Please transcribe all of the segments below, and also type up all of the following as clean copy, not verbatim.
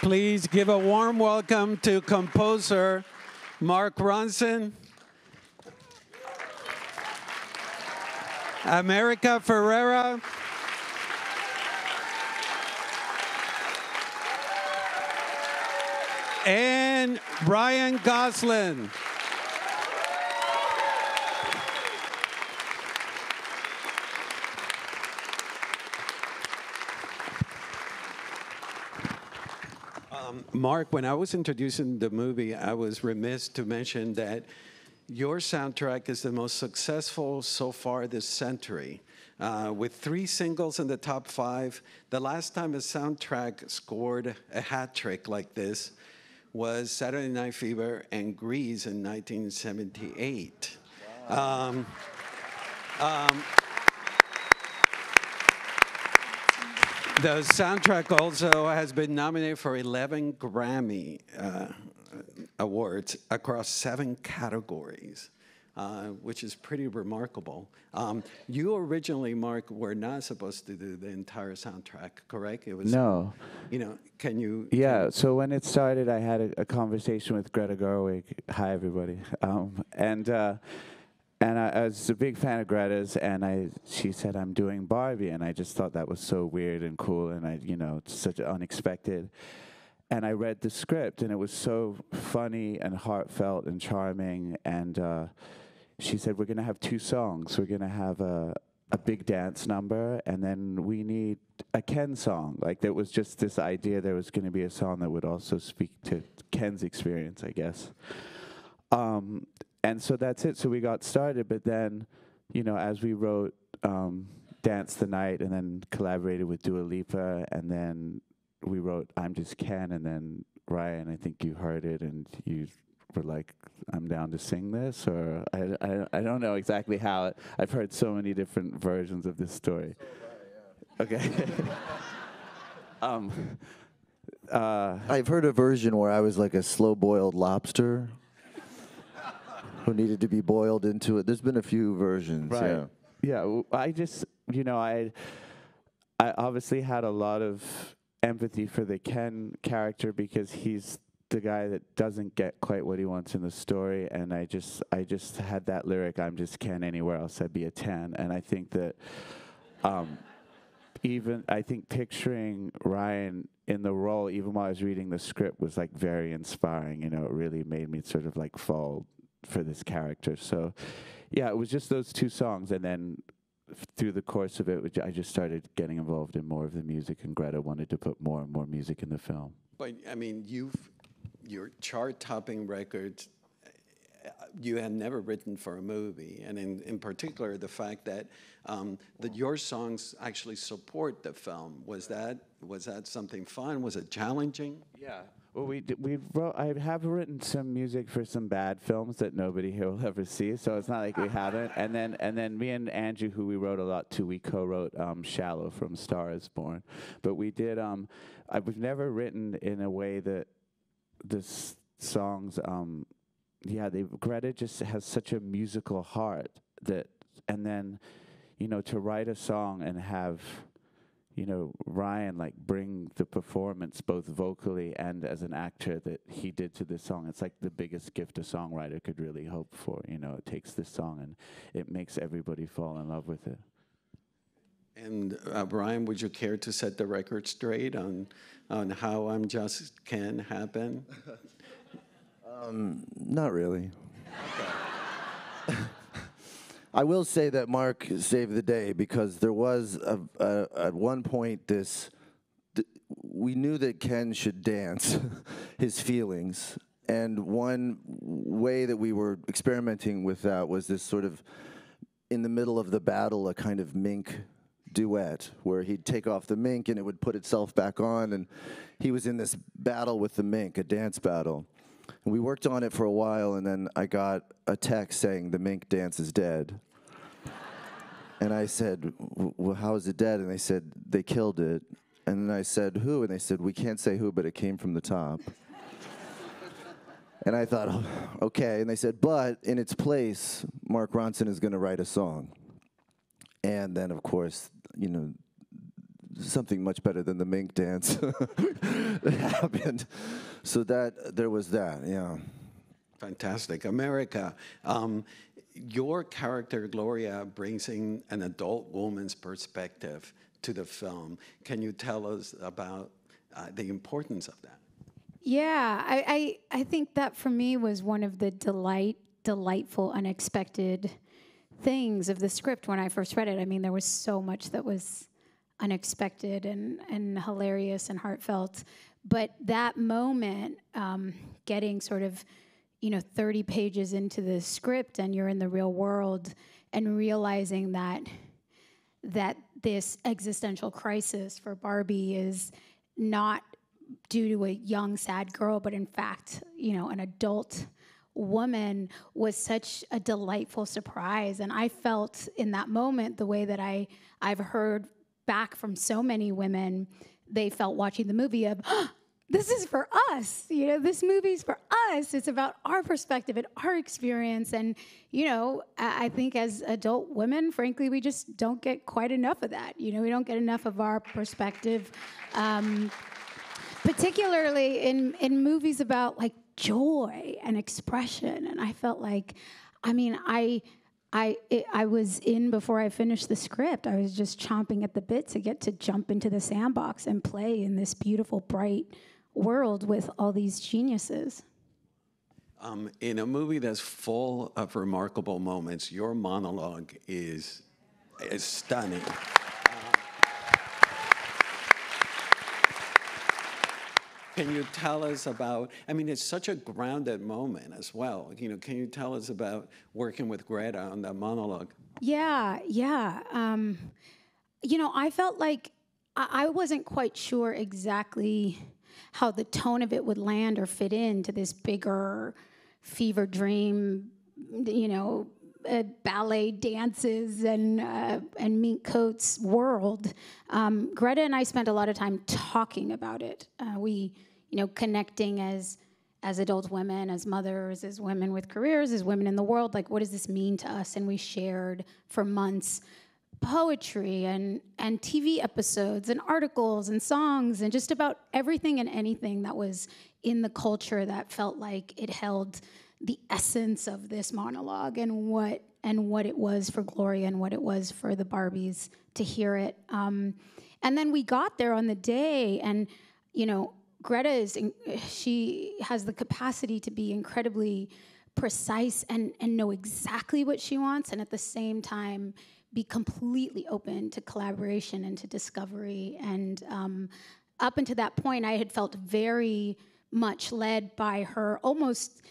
Please give a warm welcome to composer Mark Ronson, America Ferrera, and Brian Gosling. Mark, when I was introducing the movie, I was remiss to mention that your soundtrack is the most successful so far this century. With 3 singles in the top 5, the last time a soundtrack scored a hat trick like this was Saturday Night Fever and Grease in 1978. Wow. The soundtrack also has been nominated for 11 Grammy awards across 7 categories, which is pretty remarkable. You originally, Mark, were not supposed to do the entire soundtrack, correct? It was no. You know, can you? Yeah. So when it started, I had a conversation with Greta Gerwig. Hi, everybody. And I was a big fan of Greta's, and she said, I'm doing Barbie, and I just thought that was so weird and cool, and it's such unexpected. And I read the script, and it was so funny and heartfelt and charming, and she said, we're going to have 2 songs. We're going to have a big dance number, and then we need a Ken song. Like, there was just this idea there was going to be a song that would also speak to Ken's experience, I guess. And so that's it. So we got started, but then, as we wrote Dance the Night and then collaborated with Dua Lipa, and then we wrote I'm Just Ken, and then Ryan, I think you heard it, and you were like, I'm down to sing this, or I don't know exactly how. I've heard so many different versions of this story. So have I, yeah. Okay. I've heard a version where I was like a slow-boiled lobster who needed to be boiled into it. There's been a few versions. Right. Yeah. I just, I obviously had a lot of empathy for the Ken character because he's the guy that doesn't get quite what he wants in the story, and I just had that lyric, I'm just Ken, anywhere else I'd be a 10. And I think that I think picturing Ryan in the role, even while I was reading the script, was like very inspiring. It really made me sort of like fall for this character. So yeah, it was just those 2 songs, and then through the course of it, I just started getting involved in more of the music, and Greta wanted to put more and more music in the film. But I mean, your chart-topping records, you had never written for a movie, and in particular, the fact that your songs actually support the film. Was that something fun? Was it challenging? Yeah. Well, I have written some music for some bad films that nobody here will ever see, so it's not like we haven't. And then me and Andrew, who we wrote a lot to, we co-wrote "Shallow" from Star Is Born. But we did. I've never written in a way that the songs. Greta just has such a musical heart and then, to write a song and have, Ryan like bring the performance both vocally and as an actor that he did to this song. It's like the biggest gift a songwriter could really hope for. It takes this song and it makes everybody fall in love with it. And Brian, would you care to set the record straight on how I'm Just Ken happened? Not really. Okay. I will say that Mark saved the day because there was at one point we knew that Ken should dance his feelings, and one way that we were experimenting with that was this sort of in the middle of the battle, a kind of mink duet where he'd take off the mink and it would put itself back on, and he was in this battle with the mink, a dance battle. And we worked on it for a while, and then I got a text saying the mink dance is dead. And I said, well, how is it dead? And they said, they killed it. And then I said, who? And they said, we can't say who, but it came from the top. And I thought, oh, okay. And they said, but in its place, Mark Ronson is going to write a song. And then, of course, something much better than the mink dance that happened. So there was that, yeah. Fantastic. America, your character, Gloria, brings in an adult woman's perspective to the film. Can you tell us about the importance of that? Yeah, I think that for me was one of the delightful, unexpected things of the script when I first read it. I mean, there was so much that was unexpected and hilarious and heartfelt. But that moment, getting sort of, 30 pages into the script and you're in the real world and realizing that this existential crisis for Barbie is not due to a young, sad girl, but in fact, an adult woman was such a delightful surprise. And I felt in that moment the way that I've heard back from so many women, they felt watching the movie of, oh, this is for us. This movie's for us. It's about our perspective and our experience. And, I think as adult women, frankly, we just don't get quite enough of that. We don't get enough of our perspective, particularly in movies about like joy and expression. And I felt like, I was in before I finished the script. I was just chomping at the bit to get to jump into the sandbox and play in this beautiful, bright world with all these geniuses. In a movie that's full of remarkable moments, your monologue is stunning. Can you tell us about, it's such a grounded moment as well. Can you tell us about working with Greta on that monologue? Yeah. I felt like I wasn't quite sure exactly how the tone of it would land or fit into this bigger fever dream, ballet dances and mink coats world. Greta and I spent a lot of time talking about it. We, connecting as adult women, as mothers, as women with careers, as women in the world. Like, what does this mean to us? And we shared for months poetry and TV episodes and articles and songs and just about everything and anything that was in the culture that felt like it held the essence of this monologue and what it was for Gloria and what it was for the Barbies to hear it. And then we got there on the day, and Greta she has the capacity to be incredibly precise and know exactly what she wants, and at the same time be completely open to collaboration and to discovery. And up until that point, I had felt very much led by her, almost,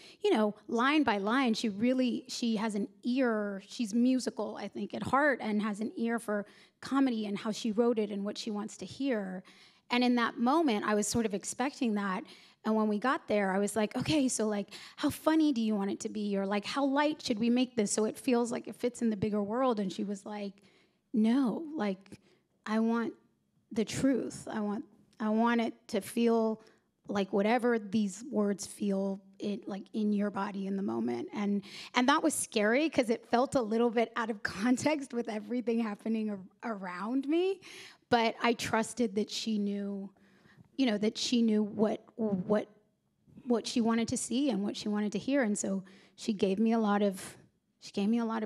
line by line. She has an ear. She's musical, I think, at heart, and has an ear for comedy and how she wrote it and what she wants to hear. And in that moment, I was sort of expecting that. And when we got there, I was like, okay, so like, how funny do you want it to be? Or like, how light should we make this so it feels like it fits in the bigger world? And she was like, no, like, I want the truth. I want it to feel like whatever these words feel in your body in the moment. And that was scary because it felt a little bit out of context with everything happening around me. But I trusted that she knew, that she knew what she wanted to see and what she wanted to hear. And so she gave me a lot of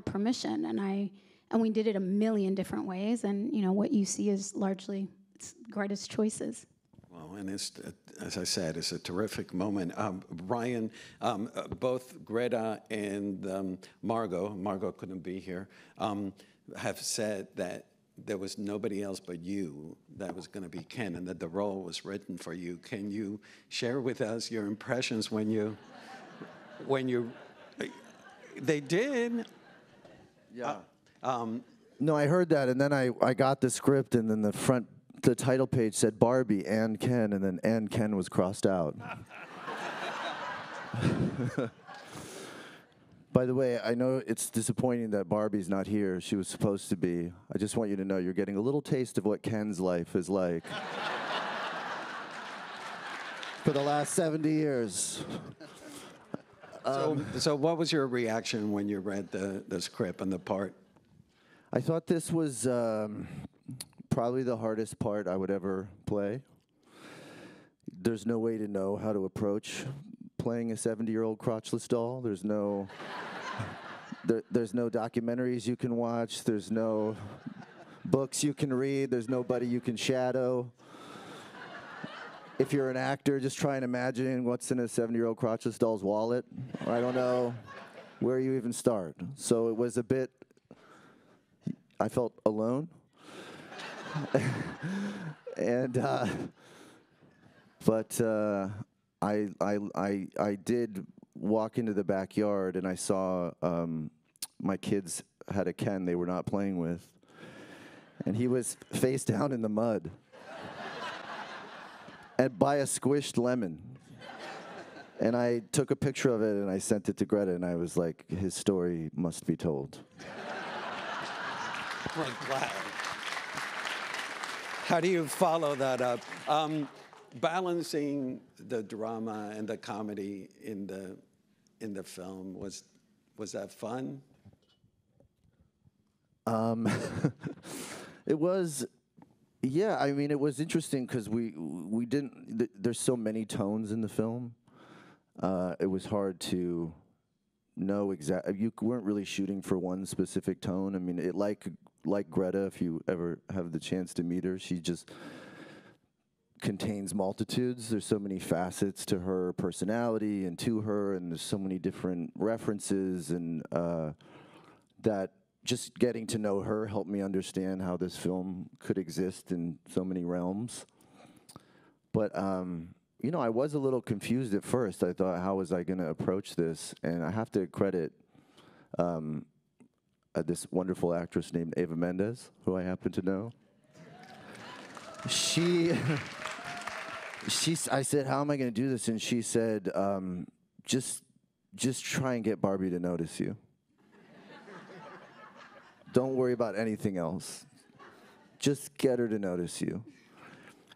permission, and we did it a million different ways. And what you see is largely it's Greta's choices. Well, and it's, as I said, it's a terrific moment. Ryan, both Greta and Margot couldn't be here, have said that there was nobody else but you that was going to be Ken, and that the role was written for you. Can you share with us your impressions when you they did? Yeah. No, I heard that, and then I got the script, and then the title page said Barbie and Ken, and then and Ken was crossed out. By the way, I know it's disappointing that Barbie's not here. She was supposed to be. I just want you to know you're getting a little taste of what Ken's life is like for the last 70 years. So what was your reaction when you read the script and the part? I thought this was probably the hardest part I would ever play. There's no way to know how to approach playing a 70-year-old crotchless doll. There's no there's no documentaries you can watch. There's no books you can read. There's nobody you can shadow. If you're an actor, just try and imagine what's in a 70-year-old crotchless doll's wallet. I don't know where you even start. So it was a bit, I felt alone. And, but I did walk into the backyard and I saw my kids had a Ken they were not playing with. And he was face down in the mud. And by a squished lemon. And I took a picture of it and I sent it to Greta and I was like, his story must be told. Like, wow. How do you follow that up? Balancing the drama and the comedy in the film, was that fun? It was, yeah. I mean, it was interesting because we didn't. There's so many tones in the film. It was hard to know exactly. You weren't really shooting for one specific tone. I mean, it like Greta. If you ever have the chance to meet her, she just contains multitudes. There's so many facets to her personality and to her, and there's so many different references, and that just getting to know her helped me understand how this film could exist in so many realms. But you know, I was a little confused at first. I thought, how was I going to approach this? And I have to credit this wonderful actress named Eva Mendes, who I happen to know. I said, how am I going to do this? And she said, just try and get Barbie to notice you. Don't worry about anything else. Just get her to notice you.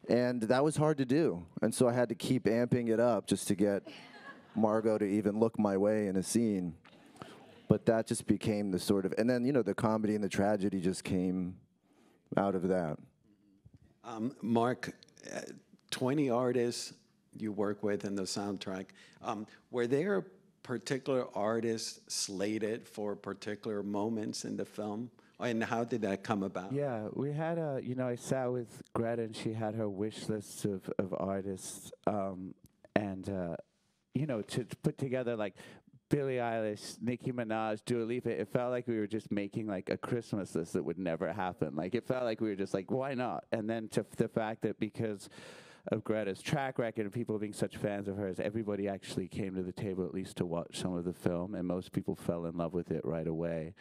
And that was hard to do. And so I had to keep amping it up just to get Margot to even look my way in a scene. But that just became the sort of, and then, you know, the comedy and the tragedy just came out of that. Mark, 20 artists you work with in the soundtrack. Were there particular artists slated for particular moments in the film? And how did that come about? Yeah, we had a, you know, I sat with Greta and she had her wish list of artists, you know, to put together like Billie Eilish, Nicki Minaj, Dua Lipa. It felt like we were just making like a Christmas list that would never happen. Like it felt like we were just like, why not? And then to the fact that because of Greta's track record and people being such fans of hers, everybody actually came to the table at least to watch some of the film, and most people fell in love with it right away.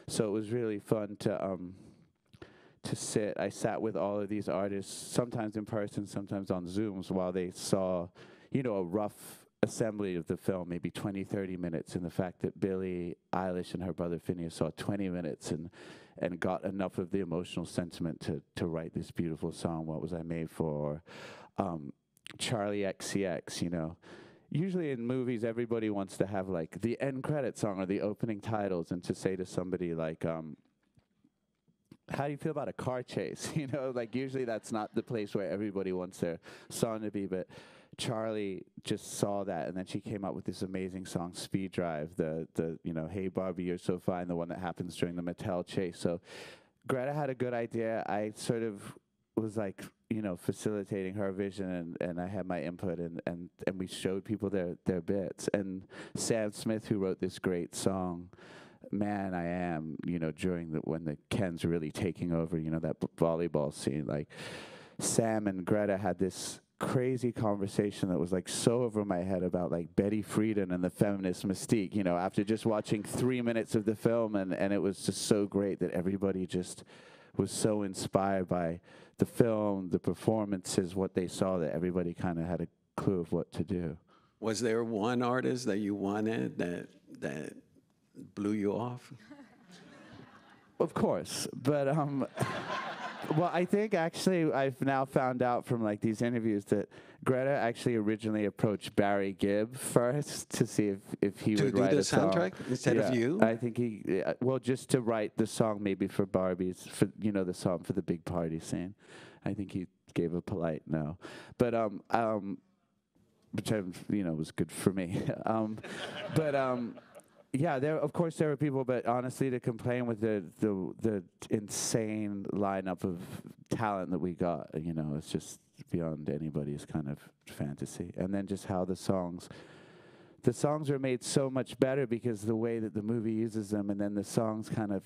So it was really fun to sit. I sat with all of these artists, sometimes in person, sometimes on Zooms, while they saw, you know, a rough assembly of the film, maybe 20, 30 minutes, and the fact that Billie Eilish and her brother Phineas saw 20 minutes and got enough of the emotional sentiment to write this beautiful song, What Was I Made For? Charlie XCX, you know. Usually in movies, everybody wants to have like the end credit song or the opening titles, and to say to somebody like, how do you feel about a car chase? You know, like usually that's not the place where everybody wants their song to be, but Charlie just saw that, and then she came up with this amazing song, Speed Drive, the you know, Hey Barbie, You're So Fine, the one that happens during the Mattel chase. So Greta had a good idea. I sort of was like, you know, facilitating her vision, and I had my input, and we showed people their bits. And Sam Smith, who wrote this great song, Man I Am, you know, during when the Ken's really taking over, you know, that volleyball scene, like Sam and Greta had this crazy conversation that was like so over my head about like Betty Friedan and the feminist mystique, you know, after just watching 3 minutes of the film, and it was just so great that everybody just was so inspired by the film, the performances, what they saw, that everybody kind of had a clue of what to do. Was there one artist that you wanted that blew you off? Of course, but Well, I think actually I've now found out from like these interviews that Greta actually originally approached Barry Gibb first to see if he would write the a song. soundtrack instead of you? I think well, just to write the song maybe for Barbie's, for the song for the big party scene. I think he gave a polite no, but which was good for me. Yeah, of course there were people, but honestly, to complain with the insane lineup of talent that we got, it's just beyond anybody's kind of fantasy. And then just how the songs are made so much better because the way that the movie uses them, and then the songs kind of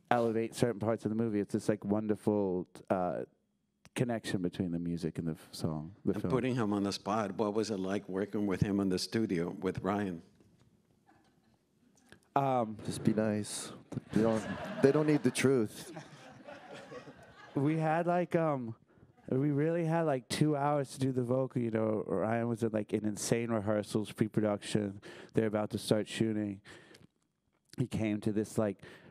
elevate certain parts of the movie. It's this like wonderful connection between the music and the song. And putting him on the spot, what was it like working with him in the studio with Ryan? Just be nice. They don't need the truth. We had we really had like 2 hours to do the vocal. Ryan was in insane rehearsals, pre-production. They're about to start shooting. He came to this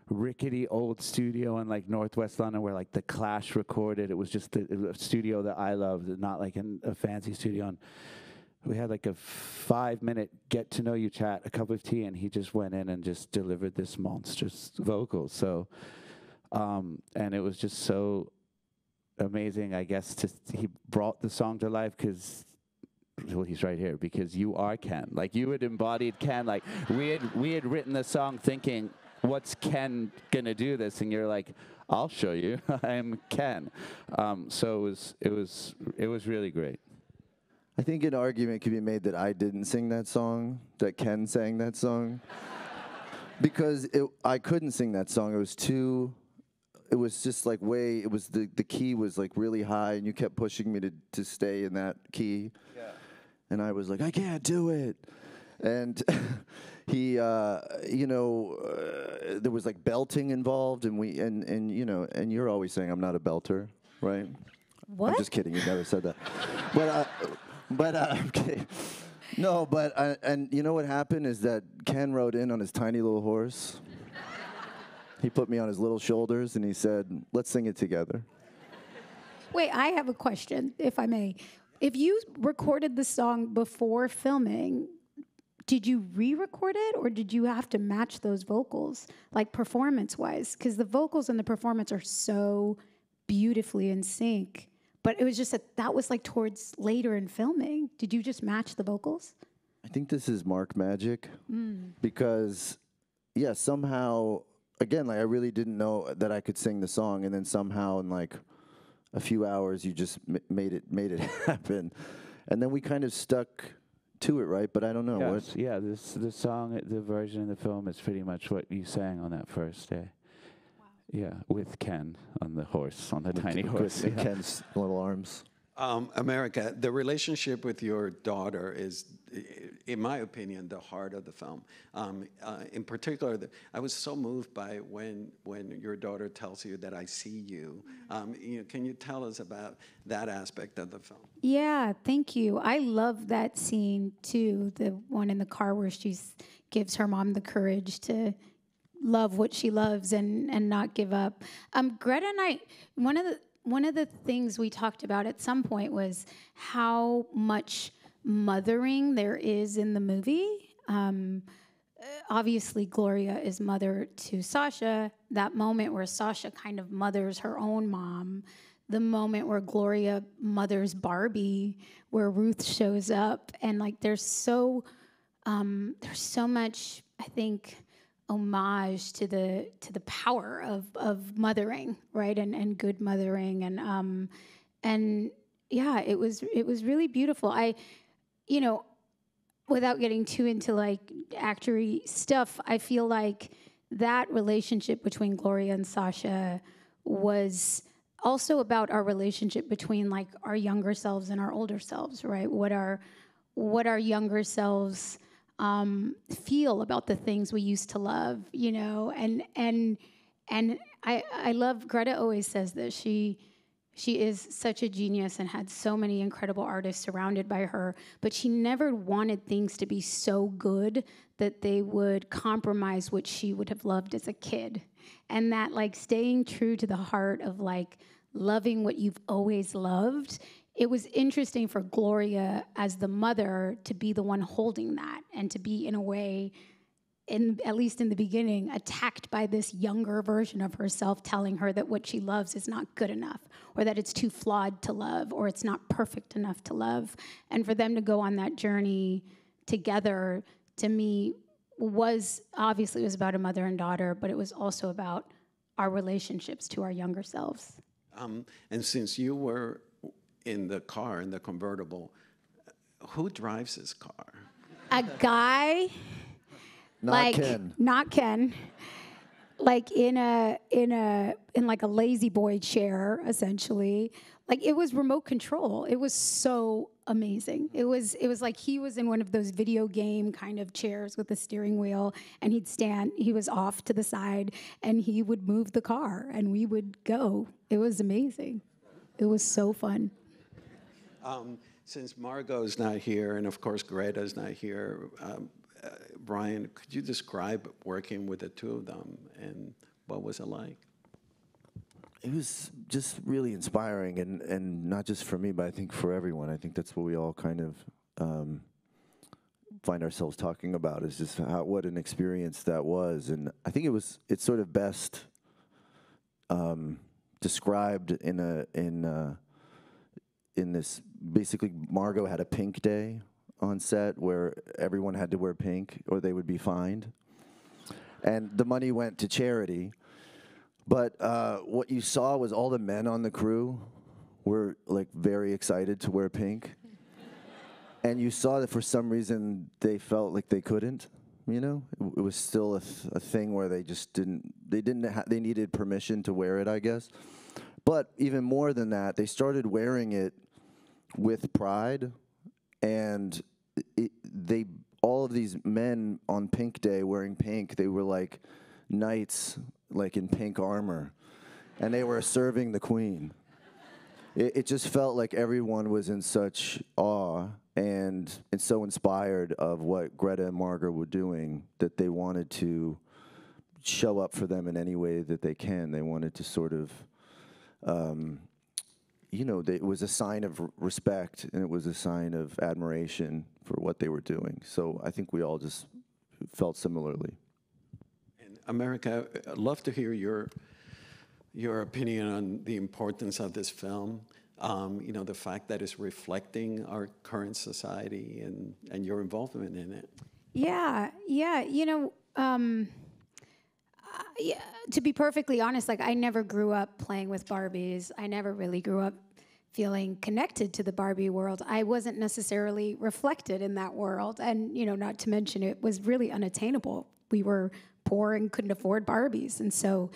rickety old studio in Northwest London where the Clash recorded. It was just a studio that I loved, not a fancy studio. And we had a 5-minute get-to-know-you chat, a cup of tea, and he just went in and just delivered this monstrous vocal. So, and it was just so amazing, I guess, he brought the song to life because, well, he's right here, because you are Ken. You had embodied Ken. We had written the song thinking, what's Ken gonna do this? And you're like, I'll show you. I'm Ken. So it was really great. I think an argument could be made that I didn't sing that song, that Ken sang that song. Because I couldn't sing that song. It was just the key was really high, and you kept pushing me to stay in that key. Yeah. And I was like, I can't do it. And he, there was belting involved, and you're always saying I'm not a belter, right? What? I'm just kidding. You never said that. But okay. No, and you know what happened is that Ken rode in on his tiny little horse. He put me on his little shoulders and he said, let's sing it together. Wait, I have a question, if I may. If you recorded the song before filming, did you re-record it, or did you have to match those vocals, performance-wise? Because the vocals and the performance are so beautifully in sync. But it was just that was towards later in filming. Did you just match the vocals? I think this is Mark magic. Because, yeah, somehow, again, I really didn't know that I could sing the song, and then somehow in a few hours you just made it happen. And then we kind of stuck to it, right? But I don't know. Yes, yeah, the song, the version of the film is pretty much what you sang on that first day. Yeah, with Ken on the horse, on the tiny horse. With Ken's little arms. America, the relationship with your daughter is, in my opinion, the heart of the film. In particular, I was so moved by when your daughter tells you that I see you. Can you tell us about that aspect of the film? Yeah, thank you. I love that scene too, the one in the car where she gives her mom the courage to love what she loves and not give up. Greta and I, one of the things we talked about at some point was how much mothering there is in the movie. Obviously, Gloria is mother to Sasha. That moment where Sasha kind of mothers her own mom. The moment where Gloria mothers Barbie, where Ruth shows up, and there's so much, I think, homage to the power of mothering, right, and good mothering, and yeah, it was really beautiful. Without getting too into actory stuff, I feel like that relationship between Gloria and Sasha was also about our relationship between our younger selves and our older selves, right? What our younger selves feel about the things we used to love, and I love, Greta always says this, she is such a genius and had so many incredible artists surrounded by her, but she never wanted things to be so good that they would compromise what she would have loved as a kid. And that staying true to the heart of loving what you've always loved, it was interesting for Gloria as the mother to be the one holding that and to be, in a way, at least in the beginning, attacked by this younger version of herself telling her that what she loves is not good enough, or that it's too flawed to love, or it's not perfect enough to love. And for them to go on that journey together, to me, was obviously it was about a mother and daughter, but it was also about our relationships to our younger selves. And since you were in the car, in the convertible, who drives this car? A guy, Not Ken. not Ken, like in like a lazy boy chair, essentially. Like, it was remote control. It was so amazing. It was like he was in one of those video game kind of chairs with a steering wheel, and he was off to the side, and he would move the car, and we would go. It was amazing. It was so fun. Since Margot's not here, and of course Greta's not here, Brian, could you describe working with the two of them, and what was it like? It was just really inspiring, and not just for me, but I think for everyone. I think that's what we all kind of find ourselves talking about, is just what an experience that was. And I think it's sort of best described in this. Basically, Margot had a pink day on set where everyone had to wear pink or they would be fined, and the money went to charity. But what you saw was all the men on the crew were like very excited to wear pink, and you saw that for some reason they felt like they couldn't. You know, it was still a thing where they just didn't. They needed permission to wear it, I guess. But even more than that, they started wearing it with pride, and all of these men on Pink Day wearing pink, they were like knights, like in pink armor, and they were serving the queen. It just felt like everyone was in such awe and so inspired of what Greta and Margot were doing that they wanted to show up for them in any way that they can. They wanted to sort of, it was a sign of respect, and it was a sign of admiration for what they were doing. So I think we all just felt similarly. And America, I'd love to hear your opinion on the importance of this film. The fact that it's reflecting our current society and your involvement in it. Yeah. To be perfectly honest, like, I never grew up playing with Barbies. I never really grew up feeling connected to the Barbie world. I wasn't necessarily reflected in that world. And, not to mention, it was really unattainable. We were poor and couldn't afford Barbies. And so,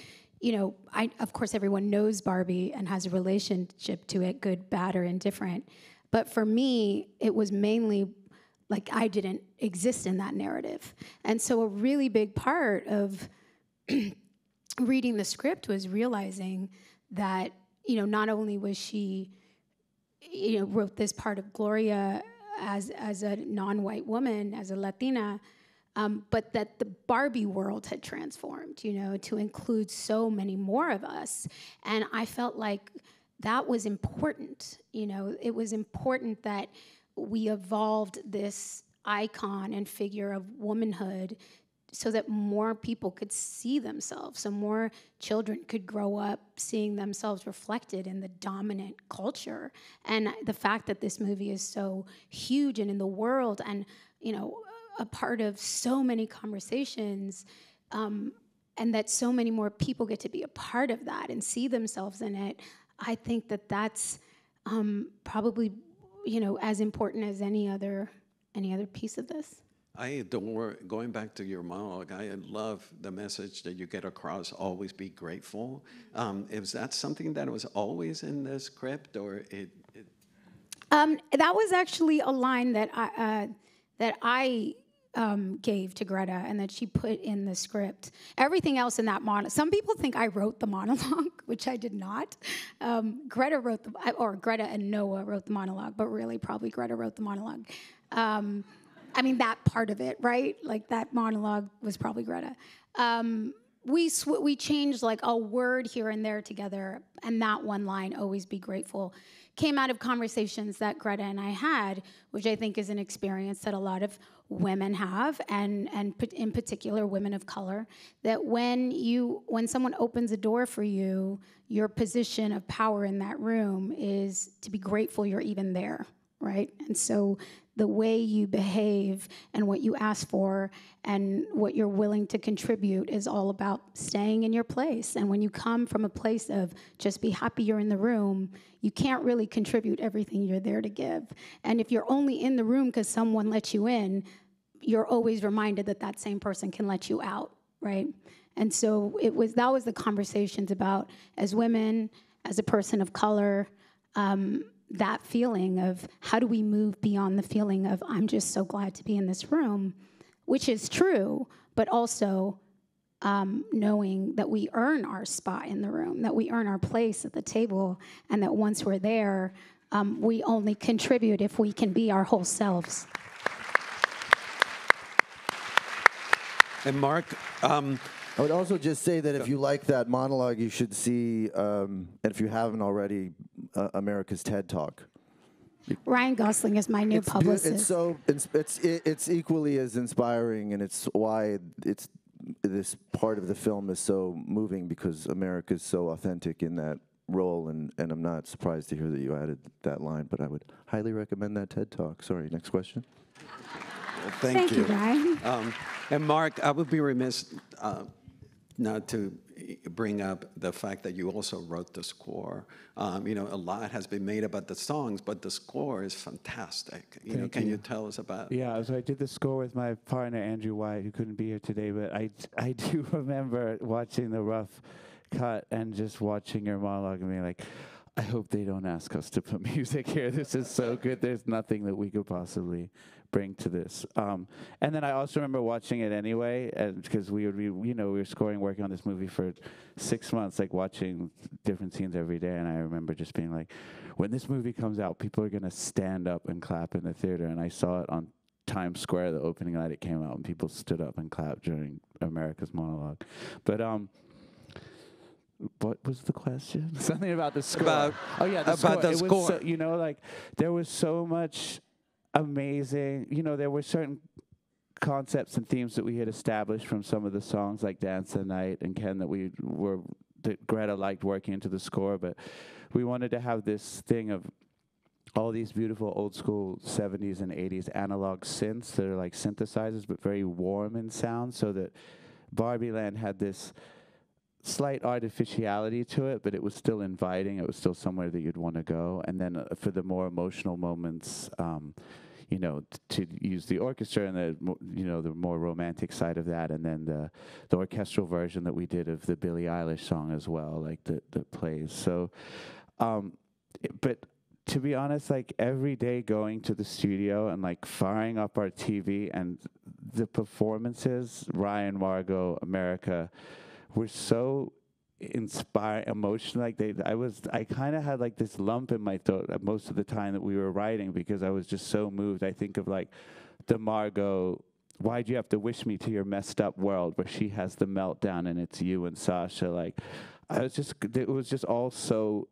of course, everyone knows Barbie and has a relationship to it, good, bad, or indifferent. But for me, it was mainly like I didn't exist in that narrative. And so a really big part of reading the script was realizing that, not only was she, wrote this part of Gloria as a non-white woman, as a Latina, but that the Barbie world had transformed, to include so many more of us. And I felt like that was important. It was important that we evolved this icon and figure of womanhood so that more people could see themselves, so more children could grow up seeing themselves reflected in the dominant culture. And the fact that this movie is so huge and in the world and, a part of so many conversations, and that so many more people get to be a part of that and see themselves in it, I think that that's probably, as important as any other piece of this. I adore, going back to your monologue, I love the message that you get across, always be grateful. Is that something that was always in the script, or it? That was actually a line that I gave to Greta and that she put in the script. Everything else in that monologue, some people think I wrote the monologue, which I did not. Greta and Noah wrote the monologue, but really probably Greta wrote the monologue. That part of it, right? Like, that monologue was probably Greta. we changed like a word here and there together, and that one line, always be grateful, came out of conversations that Greta and I had, which I think is an experience that a lot of women have, and in particular women of color, that when someone opens a door for you, your position of power in that room is to be grateful you're even there, right? And so the way you behave and what you ask for and what you're willing to contribute is all about staying in your place. And when you come from a place of just be happy you're in the room, you can't really contribute everything you're there to give. And if you're only in the room because someone let you in, you're always reminded that that same person can let you out, right? And so that was the conversations about, as women, as a person of color, that feeling of how do we move beyond the feeling of I'm just so glad to be in this room, which is true, but also knowing that we earn our spot in the room, that we earn our place at the table, and that once we're there, we only contribute if we can be our whole selves. And Mark, I would also just say that if you like that monologue, you should see, and if you haven't already, America's TED Talk. Ryan Gosling is my new publicist. It's equally as inspiring, and it's why this part of the film is so moving, because America is so authentic in that role, and I'm not surprised to hear that you added that line, but I would highly recommend that TED Talk. Sorry, next question. Well, thank you. Ryan. And Mark, I would be remiss not to bring up the fact that you also wrote the score. A lot has been made about the songs, but the score is fantastic. Can you tell us about? Yeah, so I did the score with my partner Andrew White, who couldn't be here today. But I do remember watching the rough cut and just watching your monologue and being like, I hope they don't ask us to put music here. This is so good. There's nothing that we could possibly bring to this. And then I also remember watching it anyway, because we were working on this movie for 6 months, like watching different scenes every day. And I remember just being like, when this movie comes out, people are going to stand up and clap in the theater. And I saw it on Times Square, the opening night it came out, and people stood up and clapped during America's monologue. But what was the question? Something about the score. The score. The score. So, there was so much amazing. There were certain concepts and themes that we had established from some of the songs, like Dance the Night and Ken, that Greta liked working into the score. But we wanted to have this thing of all these beautiful old school 70s and 80s analog synths that are like synthesizers, but very warm in sound, so that Barbie Land had this slight artificiality to it, but it was still inviting. It was still somewhere that you'd want to go. And then for the more emotional moments, to use the orchestra and the more romantic side of that, and then the orchestral version that we did of the Billie Eilish song as well, like that plays. So, but to be honest, like every day going to the studio and like firing up our TV, and the performances, Ryan, Margot, America, were so inspired, emotional. I kind of had like this lump in my throat most of the time that we were writing, because I was just so moved. I think of like the Margot, why'd you have to wish me to your messed up world, where she has the meltdown and it's you and Sasha. Like, it was just all so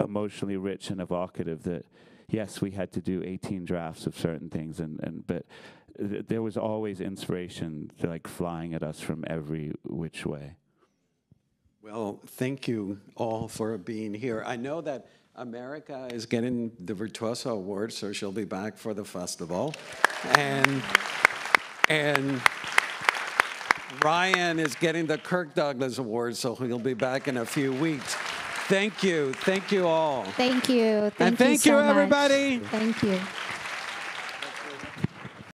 emotionally rich and evocative that, yes, we had to do 18 drafts of certain things, but there was always inspiration like flying at us from every which way. Well, thank you all for being here. I know that America is getting the Virtuoso Award, so she'll be back for the festival. And Ryan is getting the Kirk Douglas Award, so he'll be back in a few weeks. Thank you. Thank you all. Thank you. Thank you, so much. everybody. Thank you.